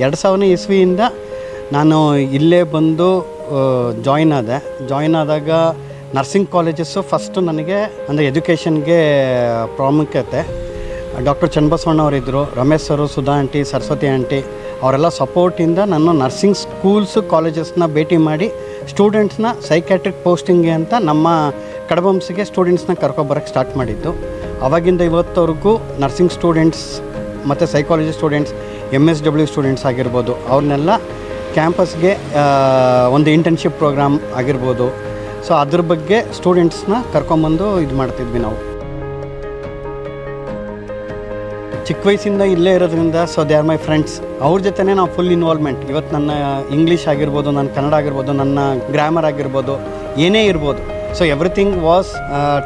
2000 ಇಸ್ವಿಯಿಂದ ನಾನು ಇಲ್ಲೇ ಬಂದು ಜಾಯ್ನ್ ಆದಾಗ ನರ್ಸಿಂಗ್ ಕಾಲೇಜಸ್ಸು ಫಸ್ಟು ನನಗೆ ಅಂದರೆ ಎಜುಕೇಷನ್ಗೆ ಪ್ರಾಮುಖ್ಯತೆ. ಡಾಕ್ಟರ್ ಚನ್ನಬಸವಣ್ಣ ಅವರಿದ್ದರು, ರಮೇಶ್ ಸರು, ಸುಧಾ ಆಂಟಿ, ಸರಸ್ವತಿ ಆಂಟಿ ಅವರೆಲ್ಲ ಸಪೋರ್ಟಿಂದ ನಾನು ನರ್ಸಿಂಗ್ ಸ್ಕೂಲ್ಸು ಕಾಲೇಜಸ್ನ ಭೇಟಿ ಮಾಡಿ ಸ್ಟೂಡೆಂಟ್ಸ್ನ ಸೈಕ್ಯಾಟ್ರಿಕ್ ಪೋಸ್ಟಿಂಗ್ಗೆ ಅಂತ ನಮ್ಮ ಕಡಬಂಸಿಗೆ ಸ್ಟೂಡೆಂಟ್ಸ್ನ ಕರ್ಕೊಬರೋಕ್ಕೆ ಸ್ಟಾರ್ಟ್ ಮಾಡಿದ್ದು. ಆವಾಗಿಂದ ಇವತ್ತವರೆಗೂ ನರ್ಸಿಂಗ್ ಸ್ಟೂಡೆಂಟ್ಸ್ ಮತ್ತು ಸೈಕಾಲಜಿ ಸ್ಟೂಡೆಂಟ್ಸ್, MSW ಸ್ಟೂಡೆಂಟ್ಸ್ ಆಗಿರ್ಬೋದು, ಅವ್ರನ್ನೆಲ್ಲ ಕ್ಯಾಂಪಸ್ಗೆ ಒಂದು ಇಂಟರ್ನ್ಶಿಪ್ ಪ್ರೋಗ್ರಾಮ್ ಆಗಿರ್ಬೋದು, ಸೊ ಅದ್ರ ಬಗ್ಗೆ ಸ್ಟೂಡೆಂಟ್ಸ್ನ ಕರ್ಕೊಂಬಂದು ಇದು ಮಾಡ್ತಿದ್ವಿ ನಾವು. ಚಿಕ್ಕ ವಯಸ್ಸಿಂದ ಇಲ್ಲೇ ಇರೋದ್ರಿಂದ so they are my friends. ಅವ್ರ ಜೊತೆನೇ ನಾವು ಫುಲ್ ಇನ್ವಾಲ್ವ್ಮೆಂಟ್. ಇವತ್ತು ನನ್ನ ಇಂಗ್ಲೀಷ್ ಆಗಿರ್ಬೋದು, ನನ್ನ ಕನ್ನಡ ಆಗಿರ್ಬೋದು, ನನ್ನ ಗ್ರಾಮರ್ ಆಗಿರ್ಬೋದು, ಏನೇ ಇರ್ಬೋದು, so everything was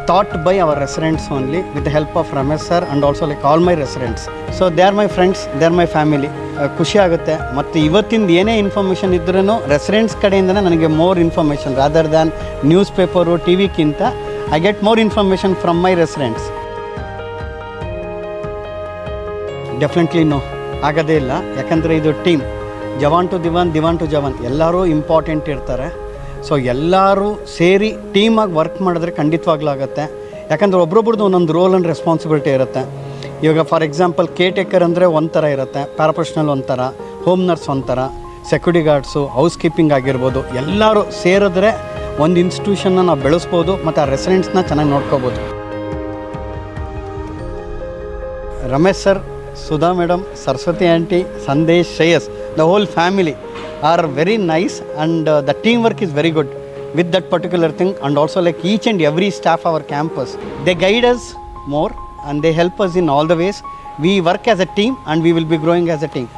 taught by our residents only with the help of Ramesh sir and also like all my residents. So they are my friends, they are my family. ಖುಷಿ ಆಗುತ್ತೆ. ಮತ್ತು ಇವತ್ತಿಂದ ಏನೇ ಇನ್ಫಾರ್ಮೇಷನ್ ಇದ್ರೂ residents ಕಡೆಯಿಂದನೇ ನನಗೆ more information rather than newspaper ಟಿವಿಗಿಂತ I get more information from my residents. Definitely no, ಆಗೋದೇ ಇಲ್ಲ. ಯಾಕಂದರೆ ಇದು team, jawan to dewan, dewan to jawan, ಎಲ್ಲರೂ ಇಂಪಾರ್ಟೆಂಟ್ ಇರ್ತಾರೆ. ಸೊ ಎಲ್ಲರೂ ಸೇರಿ ಟೀಮಾಗಿ ವರ್ಕ್ ಮಾಡಿದ್ರೆ ಖಂಡಿತವಾಗ್ಲೂ ಆಗುತ್ತೆ. ಯಾಕಂದರೆ ಒಬ್ರೊಬ್ರದ್ದು ಒಂದೊಂದು ರೋಲ್ ಆ್ಯಂಡ್ ರೆಸ್ಪಾನ್ಸಿಬಿಲಿಟಿ ಇರುತ್ತೆ. ಇವಾಗ ಫಾರ್ ಎಕ್ಸಾಂಪಲ್ ಕೇರ್ ಟೇಕರ್ ಅಂದರೆ ಒಂಥರ ಇರುತ್ತೆ, ಪ್ಯಾರಾಪ್ರೊಫೆಷ್ನಲ್ ಒಂಥರ, ಹೋಮ್ ನರ್ಸ್ ಒಂಥರ, ಸೆಕ್ಯೂರಿಟಿ ಗಾರ್ಡ್ಸು, ಹೌಸ್ ಕೀಪಿಂಗ್ ಆಗಿರ್ಬೋದು, ಎಲ್ಲರೂ ಸೇರಿದ್ರೆ ಒಂದು ಇನ್ಸ್ಟಿಟ್ಯೂಷನ್ನ ನಾವು ಬೆಳೆಸ್ಬೋದು ಮತ್ತು ಆ ರೆಸಿಡೆಂಟ್ಸ್ನ ಚೆನ್ನಾಗಿ ನೋಡ್ಕೋಬೋದು. Ramesh sir, Sudha madam, Saraswati aunty, Sandesh, Shreyas, the whole family are very nice and the teamwork is very good with that particular thing. And also like each and every staff our campus, they guide us more and they help us in all the ways. We work as a team and we will be growing as a team.